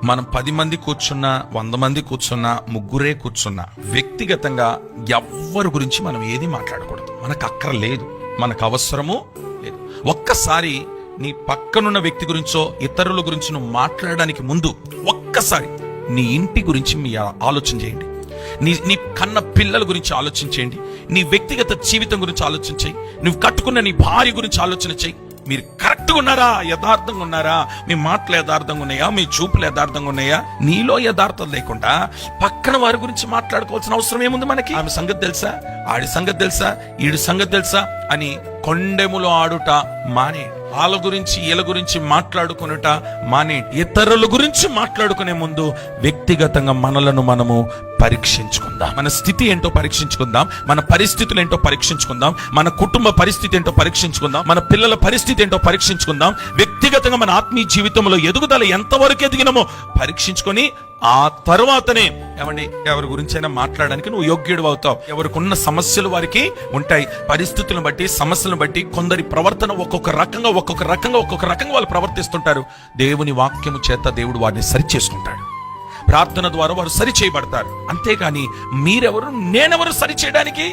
మనం 10 మంది కూర్చున్నా, 100 మంది కూర్చున్నా, ముగ్గురే కూర్చున్నా, వ్యక్తిగతంగా ఎవ్వరి గురించి మనం ఏది మాట్లాడకూడదు. మనకు అక్కర్లేదు, మనకు అవసరము లేదు. ఒక్కసారి నీ పక్కనున్న వ్యక్తి గురించో ఇతరుల గురించి నువ్వు మాట్లాడడానికి ముందు ఒక్కసారి నీ ఇంటి గురించి మీ ఆలోచన చేయండి. నీ కన్న పిల్లల గురించి ఆలోచన చేయండి. నీ వ్యక్తిగత జీవితం గురించి ఆలోచన చేయి. నువ్వు కట్టుకున్న నీ భార్య గురించి ఆలోచన చేయి. మీరు కరెక్ట్గా ఉన్నారా? యథార్థంగా ఉన్నారా? మీ మాటలు యథార్థంగా ఉన్నాయా? మీ చూపులు యథార్థంగా ఉన్నాయా? నీలో యథార్థం లేకుండా పక్కన వారి గురించి మాట్లాడుకోవాల్సిన అవసరం ఏముంది మనకి? ఆమె సంగతి తెలుసా, ఆడి సంగతి తెలుసా, ఈడి సంగతి తెలుసా అని కొండెములో ఆడుట మానే. వాళ్ళ గురించి వీళ్ళ గురించి మాట్లాడుకునుట మానే. ఇతరుల గురించి మాట్లాడుకునే ముందు వ్యక్తిగతంగా మనలను మనము పరీక్షించుకుందాం. మన స్థితి ఏంటో పరీక్షించుకుందాం. మన పరిస్థితులు ఏంటో పరీక్షించుకుందాం. మన కుటుంబ పరిస్థితి ఏంటో పరీక్షించుకుందాం. మన పిల్లల పరిస్థితి ఏంటో పరీక్షించుకుందాం. వ్యక్తిగతంగా మన ఆత్మీయ జీవితంలో ఎదుగుదల ఎంతవరకు ఎదిగినామో పరీక్షించుకొని ఆ తర్వాతనే ఎవరి గురించైనా మాట్లాడడానికి నువ్వు యోగ్యుడు అవుతావు. ఎవరికి ఉన్న సమస్యలు వారికి ఉంటాయి. పరిస్థితులను బట్టి, సమస్యలను బట్టి కొందరి ప్రవర్తన ఒక్కొక్క రకంగా వాళ్ళు ప్రవర్తిస్తుంటారు. దేవుని వాక్యము చేత దేవుడు వారిని సరి చేసుకుంటాడు. ప్రార్థన ద్వారా వారు సరి చేయబడతారు. అంతేగాని మీరెవరు, నేనెవరు సరి చేయడానికి?